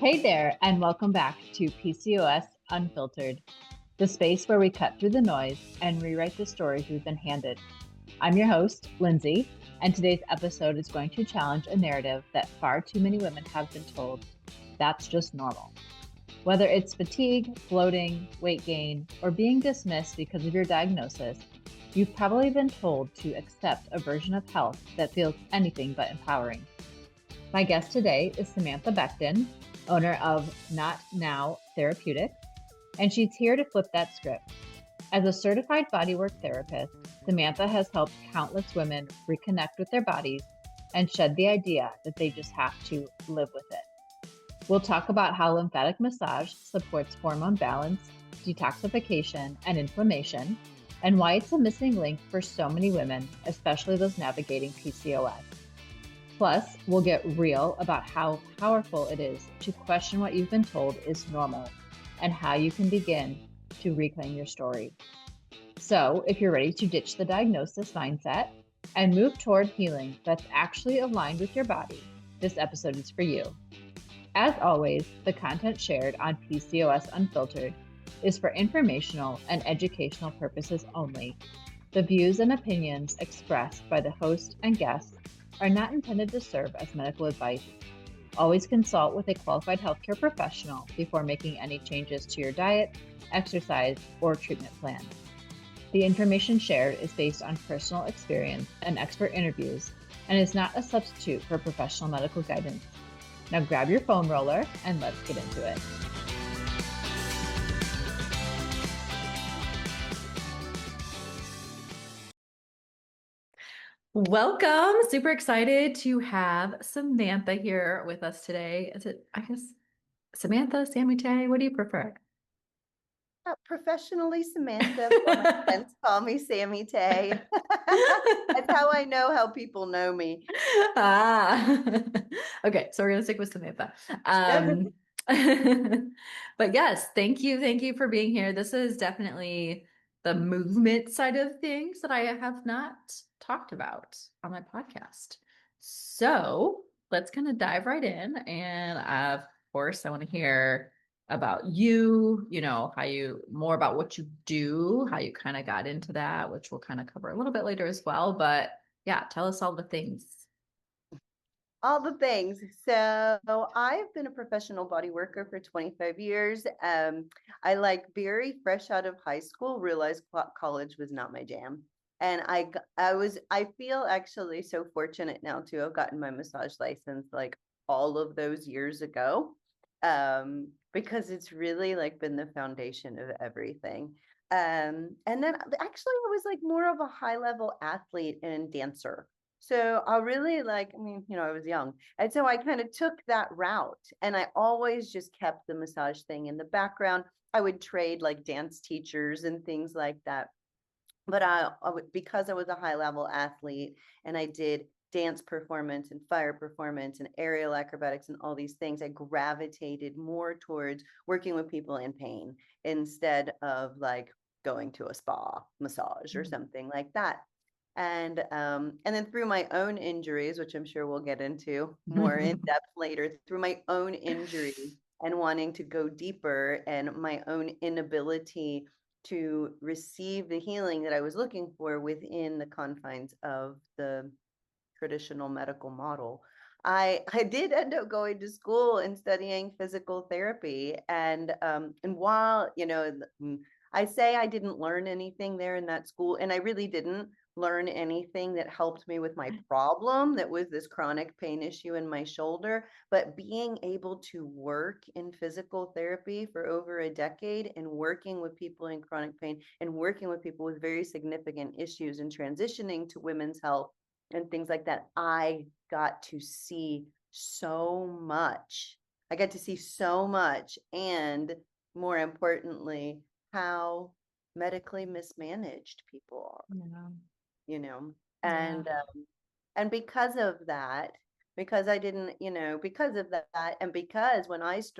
Hey there, and welcome back to PCOS Unfiltered, the space where we cut through the noise and rewrite the stories we've been handed. I'm your host, Lindsie, and today's episode is going to challenge a narrative that far too many women have been told. That's just normal. Whether it's fatigue, bloating, weight gain, or being dismissed because of your diagnosis, you've probably been told to accept a version of health that feels anything but empowering. My guest today is Samantha Breckton, owner of Knot Now Therapeutics, and she's here to flip that script. As a certified bodywork therapist, Samantha has helped countless women reconnect with their bodies and shed the idea that they just have to live with it. We'll talk about how lymphatic massage supports hormone balance, detoxification, and inflammation, and why it's a missing link for so many women, especially those navigating PCOS. Plus, we'll get real about how powerful it is to question what you've been told is normal and how you can begin to reclaim your story. So, if you're ready to ditch the diagnosis mindset and move toward healing that's actually aligned with your body, this episode is for you. As always, the content shared on PCOS Unfiltered is for informational and educational purposes only. The views and opinions expressed by the host and guests are not intended to serve as medical advice. Always consult with a qualified healthcare professional before making any changes to your diet, exercise, or treatment plan. The information shared is based on personal experience and expert interviews and is not a substitute for professional medical guidance. Now grab your foam roller and let's get into it. Welcome. Super excited to have Samantha here with us today. Is it, I guess, Samantha, Sammy Tay? What do you prefer? Professionally Samantha, but my friends call me Sammy Tay. That's how I know how people know me. Okay, so we're gonna stick with Samantha. But yes, thank you for being here. This is definitely the movement side of things that I have not talked about on my podcast. So let's kind of dive right in. And of course, I want to hear about you, how you more about what you do, how you kind of got into that, which we'll kind of cover a little bit later as well. But yeah, tell us all the things. All the things. So I've been a professional body worker for 25 years. I very fresh out of high school, realized college was not my jam. And I feel actually so fortunate now to have gotten my massage license like all of those years ago. Because it's really been the foundation of everything. And then actually I was more of a high level athlete and dancer. So I really I was young. And so I kind of took that route and I always just kept the massage thing in the background. I would trade dance teachers and things like that. But because I was a high level athlete and I did dance performance and fire performance and aerial acrobatics and all these things, I gravitated more towards working with people in pain instead of going to a spa massage or something like that. And then through my own injuries, which I'm sure we'll get into more in depth later, through my own injuries and wanting to go deeper and my own inability to receive the healing that I was looking for within the confines of the traditional medical model. I did end up going to school and studying physical therapy. And while, I say I didn't learn anything there in that school, and I really didn't learn anything that helped me with my problem that was this chronic pain issue in my shoulder, but being able to work in physical therapy for over a decade and working with people in chronic pain and working with people with very significant issues and transitioning to women's health and things like that, I got to see so much. I got to see so much, and more importantly, how medically mismanaged people are. Yeah. And because of that, because I didn't, because of that, and because when I was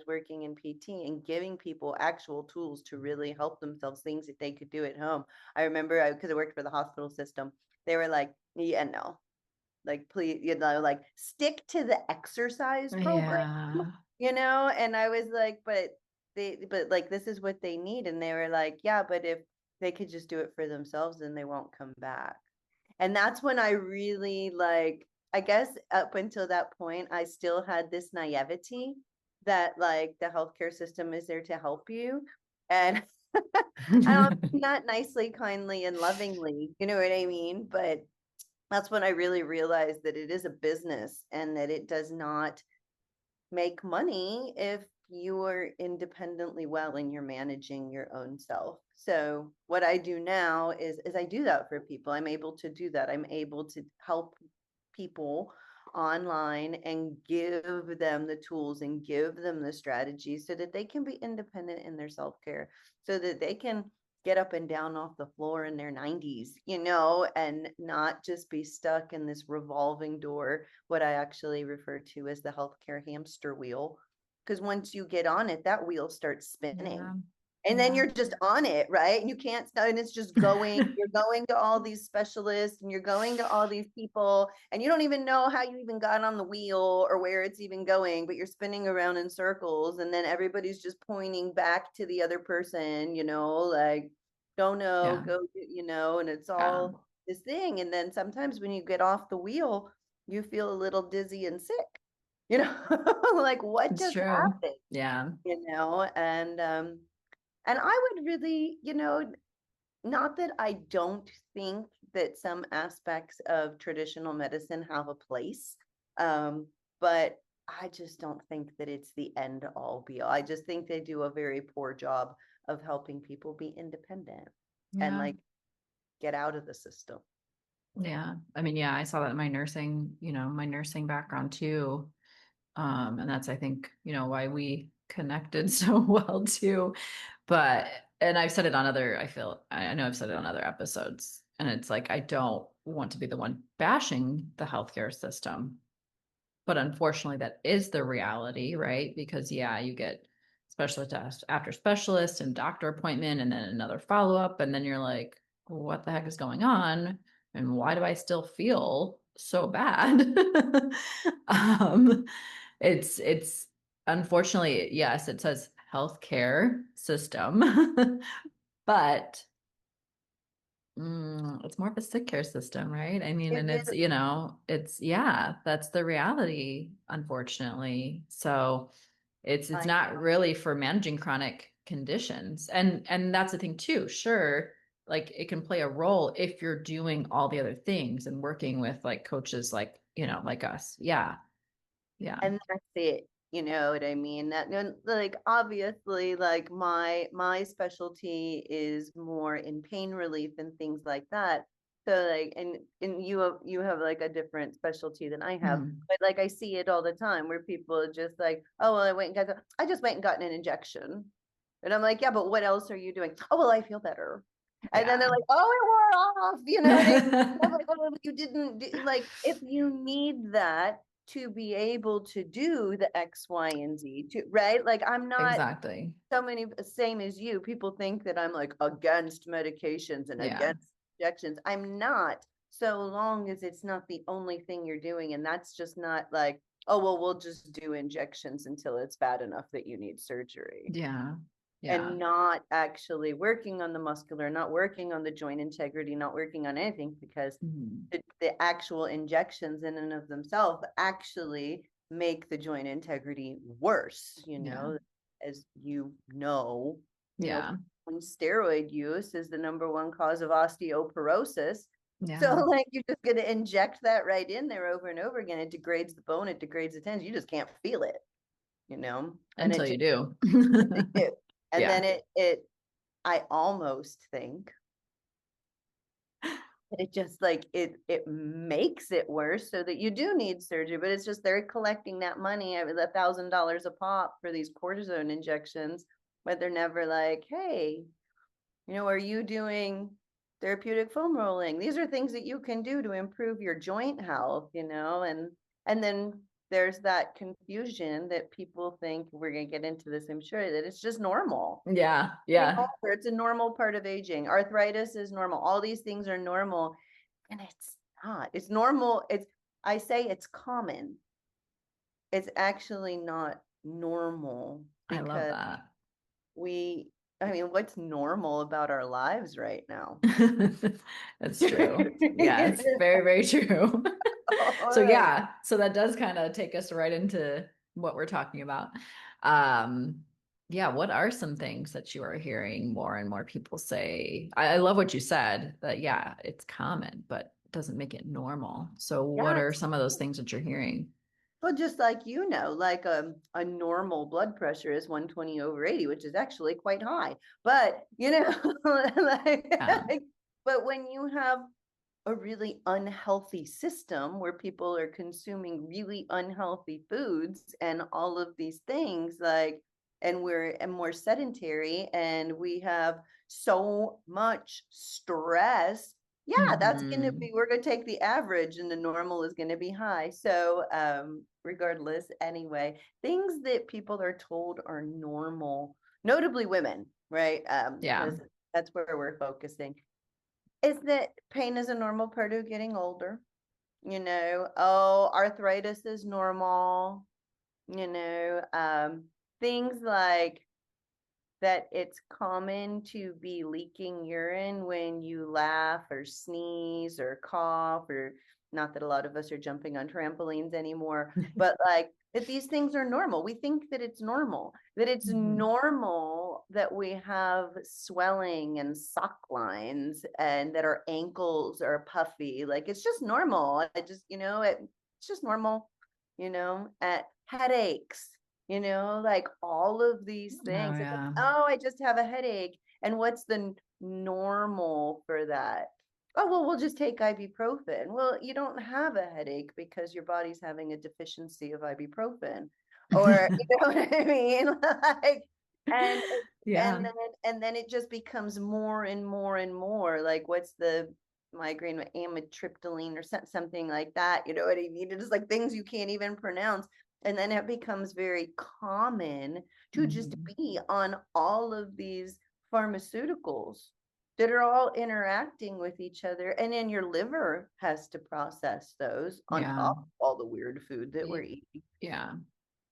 working in PT and giving people actual tools to really help themselves, things that they could do at home. I remember because I worked for the hospital system, they were like, yeah, no, like, please, like stick to the exercise program, Yeah. and I was like, but like, this is what they need. And they were like, yeah, but if they could just do it for themselves, then they won't come back. And that's when I really, like, I guess up until that point, I still had this naivety that like the healthcare system is there to help you. And I don't mean that nicely, kindly, and lovingly, you know what I mean? But that's when I really realized that it is a business and that it does not make money if you are independently well and you're managing your own self. So what I do now is I do that for people. I'm able to do that. I'm able to help people online and give them the tools and give them the strategies so that they can be independent in their self-care, so that they can get up and down off the floor in their 90s, and not just be stuck in this revolving door, what I actually refer to as the healthcare hamster wheel. Because once you get on it, that wheel starts spinning. And then you're just on it, right? And you can't stop, and it's just going. You're going to all these specialists and you're going to all these people, and you don't even know how you even got on the wheel or where it's even going, but you're spinning around in circles. And then everybody's just pointing back to the other person, like, don't know, go, and it's all this thing. And then sometimes when you get off the wheel, you feel a little dizzy and sick, like what It's just true. happened, Yeah. And I would really, not that I don't think that some aspects of traditional medicine have a place, but I just don't think that it's the end all be all. I just think they do a very poor job of helping people be independent and Yeah. like get out of the system. Yeah. I mean, yeah, I saw that in my nursing background too. And that's, I think, why we connected so well too. But, and I've said it on I know I've said it on other episodes, and it's like, I don't want to be the one bashing the healthcare system. But unfortunately, that is the reality, right? Because, yeah, you get specialist after specialist and doctor appointment and then another follow-up. And then you're like, what the heck is going on? And why do I still feel so bad? um, it's unfortunately, yes, it says healthcare system, but it's more of a sick care system, right? I mean, It and is. yeah, that's the reality, unfortunately. So it's I not know. really for managing chronic conditions. And that's the thing too. Sure, like it can play a role if you're doing all the other things and working with like coaches like, like us. Yeah. Yeah. And that's it. You know what I mean? Like, obviously, like my specialty is more in pain relief and things like that. So like, and you have like a different specialty than I have, Hmm. but like I see it all the time where people are just like, oh well, I just went and got an injection, and I'm like, yeah, but what else are you doing? Oh well, I feel better, and then they're Yeah. like, oh, it wore off, you know what I mean? I'm like, oh, you didn't like, if you need that to be able to do the X, Y, and Z, right? Like, I'm not Exactly. so many, same as you. People think that I'm like against medications and Yeah. against injections. I'm not, so long as it's not the only thing you're doing. And that's just not like, oh, well, we'll just do injections until it's bad enough that you need surgery, Yeah. Yeah. and not actually working on the muscular, not working on the joint integrity, not working on anything, because Mhm. the actual injections in and of themselves actually make the joint integrity worse, Yeah. as you know, Yeah. steroid use is the number one cause of osteoporosis. So Yeah. like, you're just going to inject that right in there over and over again. It degrades the bone, it degrades the tendons. You just can't feel it, and it Until you just, do. and Yeah. then it I almost think it just like it makes it worse, so that you do need surgery, but it's just they're collecting that money, $1,000 a pop for these cortisone injections, but they're never like, hey, are you doing therapeutic foam rolling? These are things that you can do to improve your joint health, and then there's that confusion that people think, we're going to get into this, I'm sure, that it's just normal. Yeah. Getting Yeah. older, it's a normal part of aging. Arthritis is normal. All these things are normal, and it's not. It's normal. I say it's common. It's actually not normal I love because that. we, I mean, what's normal about our lives right now? That's true. Yeah, it's very, very true. All So right. yeah, so that does kind of take us right into what we're talking about. Um, yeah, what are some things that you are hearing more and more people say? I love what you said that yeah, it's common, but it doesn't make it normal. So what Yeah, are some of those things that you're hearing? well, just like like a normal blood pressure is 120 over 80, which is actually quite high. But Yeah. but when you have a really unhealthy system where people are consuming really unhealthy foods and all of these things, and we're more sedentary and we have so much stress. Yeah, that's going to Mhm. be, we're going to take the average and the normal is going to be high. So, regardless, anyway, things that people are told are normal, notably women, right? Yeah. Because that's where we're focusing, is that pain is a normal part of getting older. Oh, arthritis is normal, you know, things like that. It's common to be leaking urine when you laugh or sneeze or cough, or not that a lot of us are jumping on trampolines anymore, but like that these things are normal. We think that it's normal, that it's Mhm. normal that we have swelling and sock lines and that our ankles are puffy. Like it's just normal. It's just normal, at headaches, like all of these Oh things. It's like, yeah. oh, I just have a headache. And what's the normal for that? Oh, well, we'll just take ibuprofen. Well, you don't have a headache because your body's having a deficiency of ibuprofen. Or, you know what I mean? Like, and and Yeah. then and then it just becomes more and more and more. Like, what's the migraine with amitriptyline or something like that? You know what I mean? It's like things you can't even pronounce. And then it becomes very common to just Mhm. be on all of these pharmaceuticals that are all interacting with each other. And then your liver has to process those on Yeah. top of all the weird food that we're Y- eating. Yeah.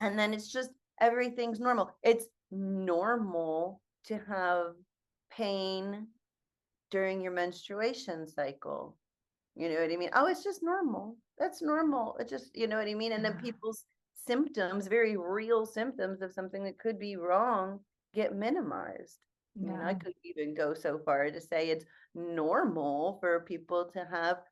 And then it's just everything's normal. It's normal to have pain during your menstruation cycle. You know what I mean? Oh, it's just normal. That's normal. It just, you know what I mean? And then Yeah. people's symptoms, very real symptoms of something that could be wrong, get minimized. I Yeah. could even go so far to say it's normal for people to have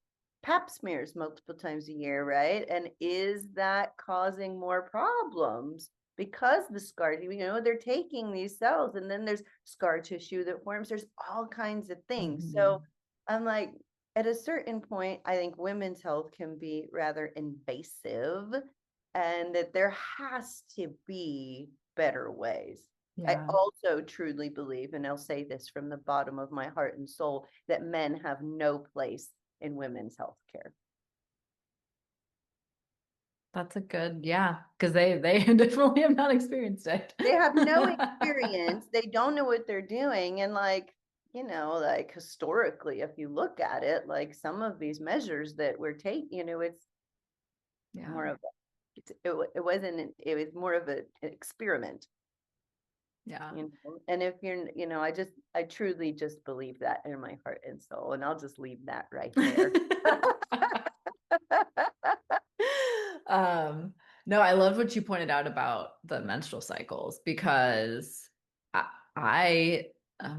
pap smears multiple times a year, right? And is that causing more problems? Because the scar, they're taking these cells and then there's scar tissue that forms. There's all kinds of things. So Mhm. I'm like, at a certain point, I think women's health can be rather invasive and that there has to be better ways. I Yeah. also truly believe, and I'll say this from the bottom of my heart and soul, that men have no place in women's health care. That's a good, yeah, because they definitely have not experienced it. They have no experience. They don't know what they're doing. And like historically, if you look at it, like some of these measures that we're taking, it's Yeah. more of it wasn't, it was more of an experiment. Yeah. And if you're, I truly just believe that in my heart and soul, and I'll just leave that right there. Um, no, I love what you pointed out about the menstrual cycles because I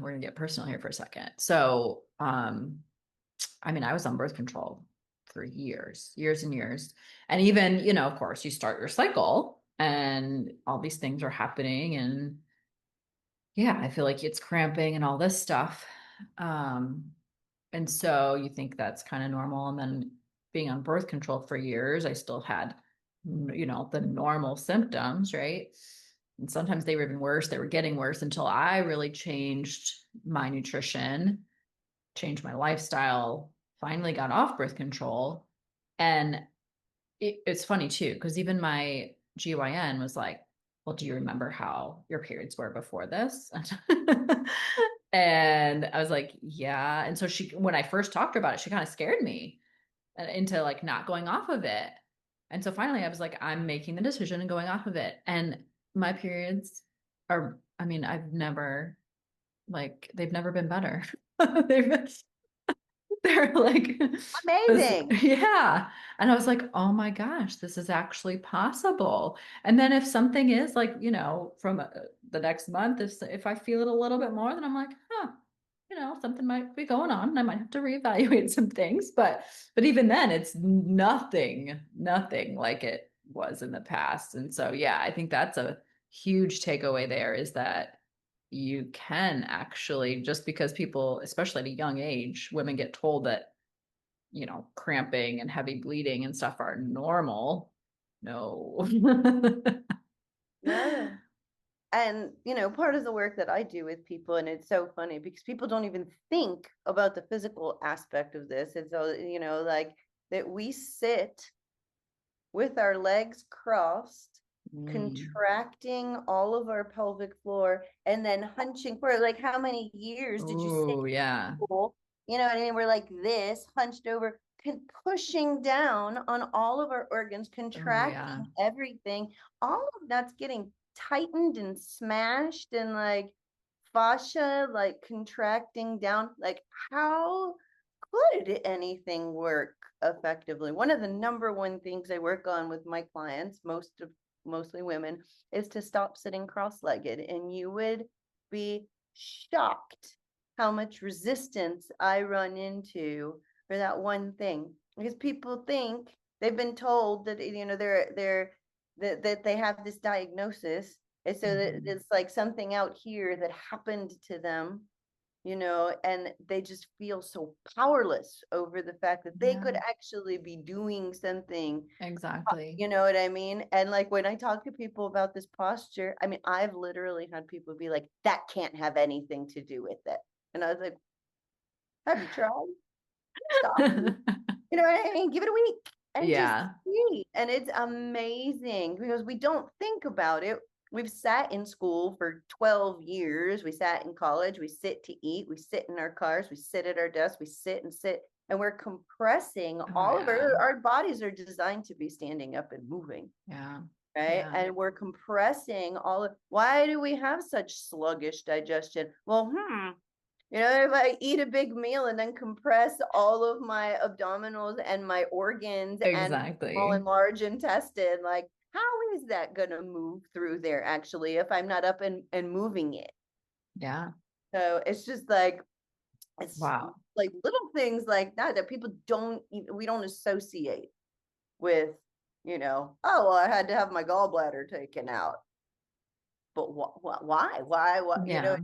we're gonna get personal here for a second. So, I mean, I was on birth control for years, years and years. And even, of course, you start your cycle and all these things are happening. And yeah, I feel like it's cramping and all this stuff. Um, and so you think that's kind of normal. And then being on birth control for years, I still had, the normal symptoms, right? And sometimes they were even worse. They were getting worse until I really changed my nutrition, changed my lifestyle, finally got off birth control. And it's funny too, because even my GYN was like, well, do you remember how your periods were before this? And I was like, yeah. And so when I first talked to her about it, she kind of scared me. into like not going off of it. And so finally I was like, I'm making the decision and going off of it. And my periods are, I mean, they've never been better. They've they're like Amazing. yeah. And I was like, oh my gosh, this is actually possible. And then if something is like, from the next month, if I feel it a little bit more, then I'm like, huh, something might be going on and I might have to reevaluate some things. But even then it's nothing like it was in the past. And so yeah, I think that's a huge takeaway there, is that you can actually, just because people, especially at a young age, women get told that, cramping and heavy bleeding and stuff are normal. No. No. And, part of the work that I do with people, and it's so funny because people don't even think about the physical aspect of this. And so, like that we sit with our legs crossed, contracting all of our pelvic floor, and then hunching for like how many years did you sit? Oh, yeah. You know what I mean? We're like this, hunched over, pushing down on all of our organs, Oh, yeah. contracting everything. All of that's getting tightened and smashed, and like fascia like contracting down. Like, how could anything work effectively? One of the number one things I work on with my clients, mostly women, is to stop sitting cross-legged. And you would be shocked how much resistance I run into for that one thing, because people think they've been told that they're that they have this diagnosis, and so that it's like something out here that happened to them, and they just feel so powerless over the fact that they could actually be doing something. Exactly. You know what I mean? And like when I talk to people about this posture, I mean, I've literally had people be like, that can't have anything to do with it. And I was like, have you tried? Stop. You know what I mean? Give it a week and just Yeah. see. And it's amazing because we don't think about it. We've sat in school for 12 years. We sat in college. We sit to eat. We sit in our cars. We sit at our desks. We sit and sit. And we're compressing Oh, all of yeah. our bodies are designed to be standing up and moving. Yeah. Right. Yeah. And we're compressing why do we have such sluggish digestion? Well, if I eat a big meal and then compress all of my abdominals and my organs and small and Exactly. large intestine, like how is that going to move through there actually if I'm not up and moving it? Yeah. So it's just like, it's Wow. like little things like that people we don't associate with, oh, well, I had to have my gallbladder taken out. But why, Yeah.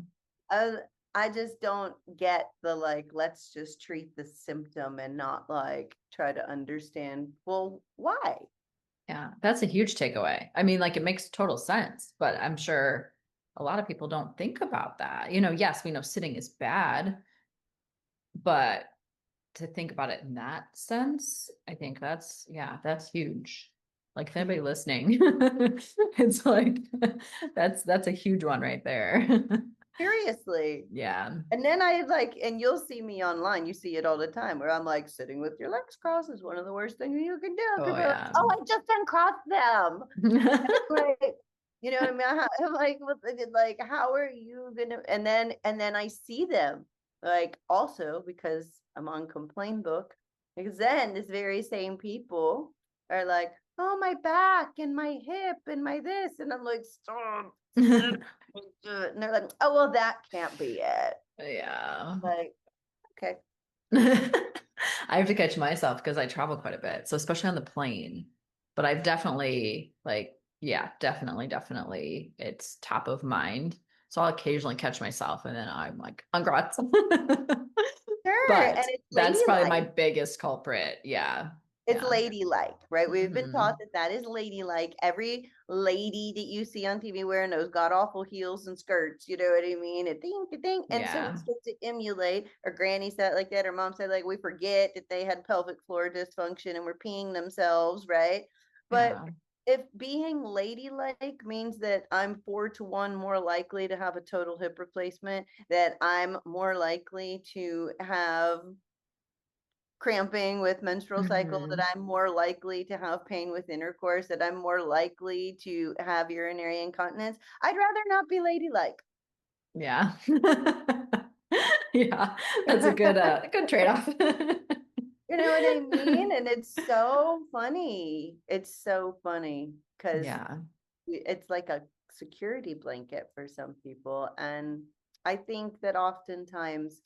I, I just don't get the like, let's just treat the symptom and not like try to understand, well, why? Yeah. That's a huge takeaway. I mean, like it makes total sense, but I'm sure a lot of people don't think about that. Yes, we know sitting is bad, but to think about it in that sense, I think that's huge. Like if anybody listening, it's like that's a huge one right there. Seriously. Yeah. And then I like, and you'll see me online, you see it all the time where I'm like, sitting with your legs crossed is one of the worst things you can do. Oh People are like, yeah. oh, I just uncrossed them. Like, what I mean? I'm like, like, how are you gonna? And then I see them like also because I'm on Complain Book. Because then this very same people are like, oh, my back and my hip and my this, and I'm like, stop. And they're like, oh, well, that can't be it. Yeah. Like, okay. I have to catch myself because I travel quite a bit. So especially on the plane. But I've definitely yeah, definitely it's top of mind. So I'll occasionally catch myself and then I'm like, congrats. Sure. And But it's that's probably my ladylike. biggest culprit. Yeah. It's Yeah. ladylike, right? We've been taught Hmm. that is ladylike. Every lady that you see on TV wearing those god awful heels and skirts, you know what I mean? And ding, ding. And so we Yeah. start to emulate. Or granny said like that, or mom said like, we forget that they had pelvic floor dysfunction and were peeing themselves, right? But Yeah. if being ladylike means that I'm 4-to-1 more likely to have a total hip replacement, that I'm more likely to have cramping with menstrual cycle, that I'm more likely to have pain with intercourse, that I'm more likely to have urinary incontinence. I'd rather not be ladylike. Yeah. Yeah. That's a good trade-off. You know what I mean? And it's so funny. It's so funny because Yeah. it's like a security blanket for some people. And I think that oftentimes,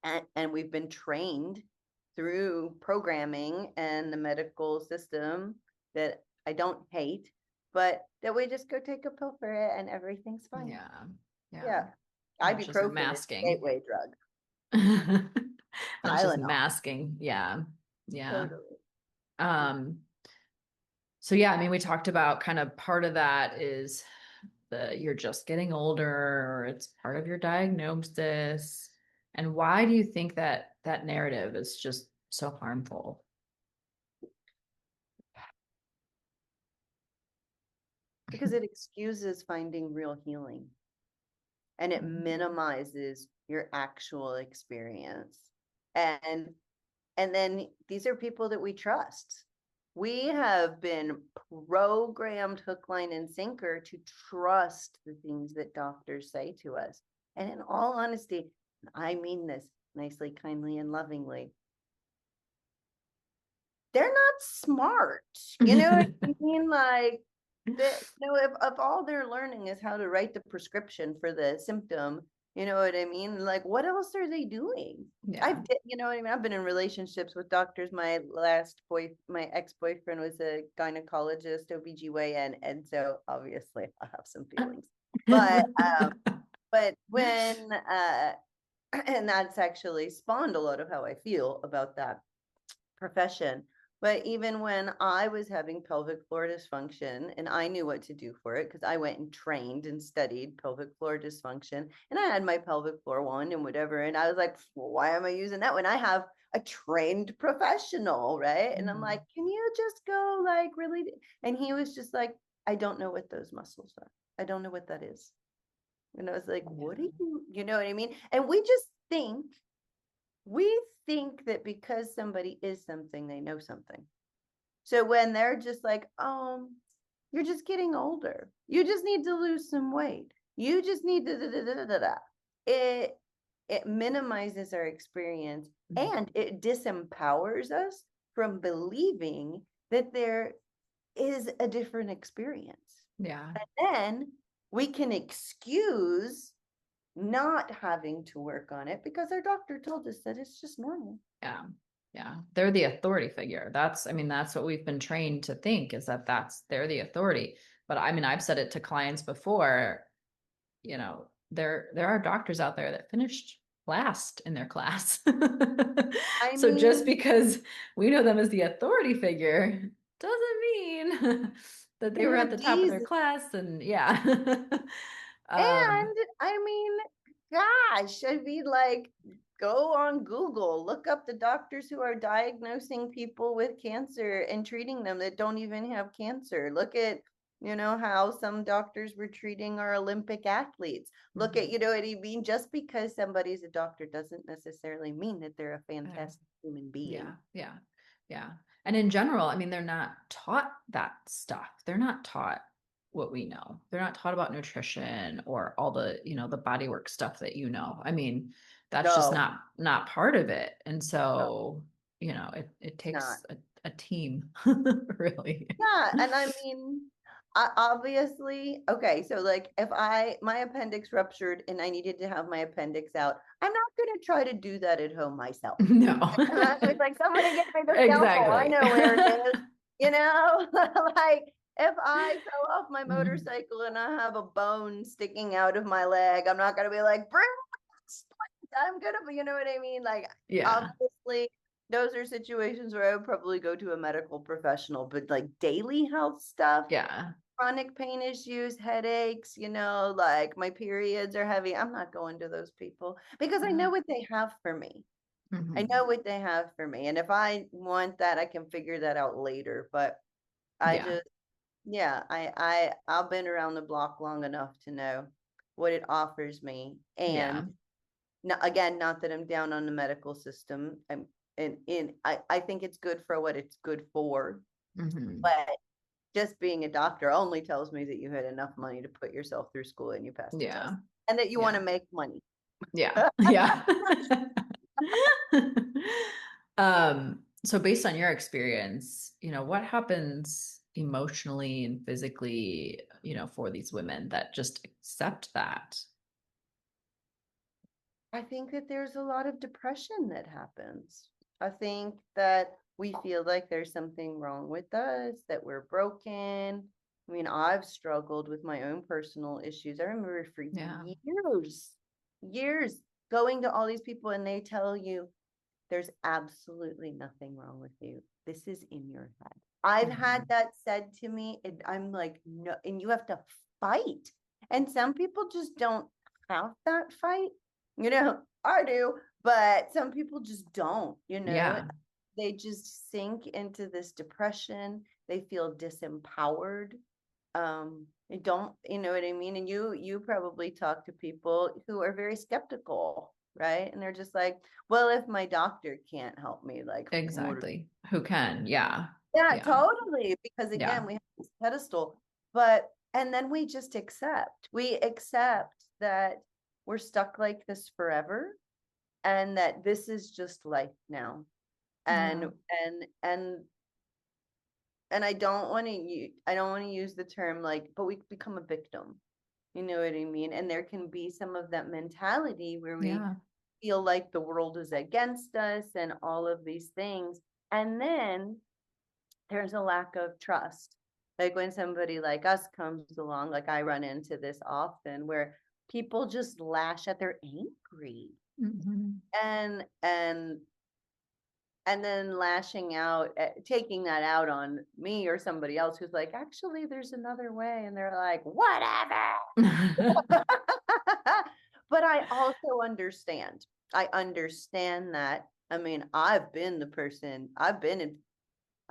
and we've been trained through programming and the medical system that I don't hate, but that we just go take a pill for it and everything's fine. Yeah. Yeah. Yeah. And it's just Ibuprofen is a masking. gateway drug. And it's just Tylenol. masking. Yeah. Yeah. Totally. So yeah, I mean, we talked about kind of part of that is you're just getting older, or it's part of your diagnosis. And why do you think that that narrative is just so harmful? Because it excuses finding real healing and it minimizes your actual experience. And then these are people that we trust. We have been programmed hook, line, and sinker to trust the things that doctors say to us. And in all honesty, I mean this nicely, kindly, and lovingly, they're not smart. You know what I mean? Like, if all they're learning is how to write the prescription for the symptom, you know what I mean? Like, what else are they doing? Yeah. You know what I mean? I've been in relationships with doctors. My ex-boyfriend was a gynecologist, OBGYN, and so obviously I have some feelings. But when and that's actually spawned a lot of how I feel about that profession. But even when I was having pelvic floor dysfunction and I knew what to do for it, because I went and trained and studied pelvic floor dysfunction, and I had my pelvic floor one and whatever. And I was like, well, why am I using that when I have a trained professional? Right. And I'm like, can you just go like really? And he was just like, I don't know what those muscles are. I don't know what that is. And I was like, what do you know what I mean? And we think that because somebody is something, they know something. So when they're just like, you're just getting older. You just need to lose some weight. You just need to da, da, da, da, da. It minimizes our experience and it disempowers us from believing that there is a different experience. Yeah. And then we can excuse not having to work on it because our doctor told us that it's just normal. Yeah. Yeah. They're the authority figure. That's what we've been trained to think, is that they're the authority. But I mean, I've said it to clients before, you know, there are doctors out there that finished last in their class. So just because we know them as the authority figure doesn't mean that they were at the top of their class. And yeah. And I mean, gosh, I'd be like, go on Google, look up the doctors who are diagnosing people with cancer and treating them that don't even have cancer. Look at, how some doctors were treating our Olympic athletes. Look at, what I mean? Just because somebody's a doctor doesn't necessarily mean that they're a fantastic human being. Yeah. Yeah. Yeah. And in general, I mean, they're not taught that stuff. They're not taught what we know. They're not taught about nutrition or all the, the bodywork stuff that I mean, that's just not part of it. And so, it takes a team, really. Yeah. And I mean, obviously, okay, so like if my appendix ruptured and I needed to have my appendix out, I'm not going to try to do that at home myself. No. It's like, somebody get me the scalpel. Exactly. I know where it is. Like if I fell off my motorcycle and I have a bone sticking out of my leg, I'm not going to be like, I'm going to, you know what I mean? Like, obviously, those are situations where I would probably go to a medical professional, but like daily health stuff, chronic pain issues, headaches, like my periods are heavy, I'm not going to those people because I know what they have for me. I know what they have for me. And if I want that, I can figure that out later. But I've been around the block long enough to know what it offers me. And again, not that I'm down on the medical system. I think it's good for what it's good for, Mm-hmm. but just being a doctor only tells me that you had enough money to put yourself through school and you passed the test, and that you want to make money. Yeah. Yeah. So based on your experience, what happens emotionally and physically, for these women that just accept that? I think that there's a lot of depression that happens. I think that we feel like there's something wrong with us, that we're broken. I mean, I've struggled with my own personal issues. I remember for years going to all these people and they tell you there's absolutely nothing wrong with you. This is in your head. I've had that said to me, and I'm like, no, and you have to fight. And some people just don't have that fight. I do, but some people just don't, Yeah. they just sink into this depression. They feel disempowered. They don't, you know what I mean? And you probably talk to people who are very skeptical, right? And they're just like, well, if my doctor can't help me, like, Exactly. Who can? Yeah. yeah, Yeah. totally. Because Yeah. again, we have this pedestal, and then we just accept. We accept that we're stuck like this forever, and that this is just life now. And I don't want to use the term like, but we become a victim. You know what I mean? And there can be some of that mentality where we feel like the world is against us and all of these things. And then there's a lack of trust. Like when somebody like us comes along, like I run into this often, where people just lash at, they're angry. And then lashing out, taking that out on me or somebody else who's like, actually, there's another way. And they're like, whatever. But I also understand. I understand that. I mean, I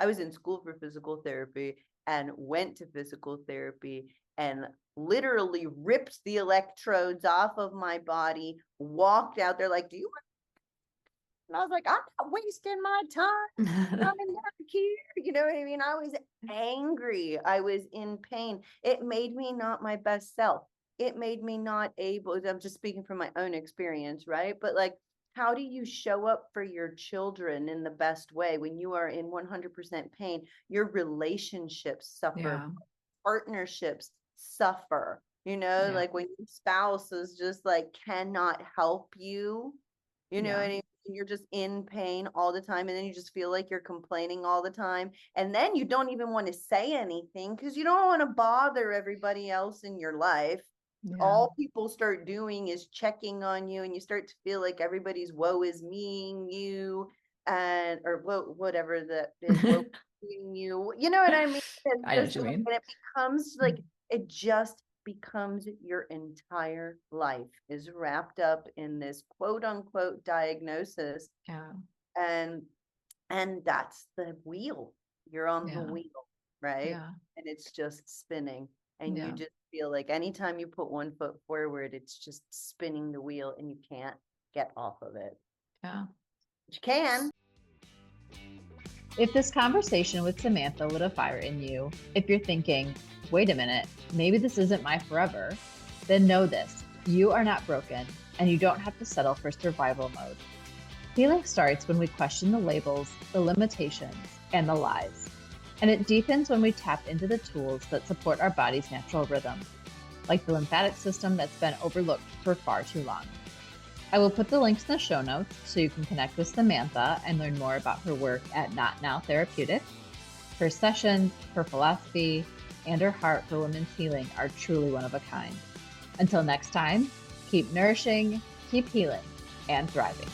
was in school for physical therapy and went to physical therapy and literally ripped the electrodes off of my body, walked out there like, do you want? And I was like, I'm not wasting my time. I'm not here. You know what I mean? I was angry. I was in pain. It made me not my best self. It made me not able, I'm just speaking from my own experience, right? But like, how do you show up for your children in the best way when you are in 100% pain? Your relationships suffer, partnerships suffer, like when your spouse is just like cannot help you, what I mean? You're just in pain all the time, and then you just feel like you're complaining all the time, and then you don't even want to say anything because you don't want to bother everybody else in your life. All people start doing is checking on you, and you start to feel like everybody's woe is meing you, or whatever that is, woe you. You know what I mean? I know what you mean. And it becomes like, it just becomes your entire life is wrapped up in this quote unquote diagnosis. And that's the wheel. You're on the wheel, right? And it's just spinning. And you just feel like anytime you put one foot forward, it's just spinning the wheel and you can't get off of it. But you can. If this conversation with Samantha lit a fire in you, if you're thinking, wait a minute, maybe this isn't my forever, then know this, you are not broken and you don't have to settle for survival mode. Healing starts when we question the labels, the limitations, and the lies. And it deepens when we tap into the tools that support our body's natural rhythm, like the lymphatic system that's been overlooked for far too long. I will put the links in the show notes so you can connect with Samantha and learn more about her work at Knot Now Therapeutics. Her sessions, her philosophy, and her heart for women's healing are truly one of a kind. Until next time, keep nourishing, keep healing, and thriving.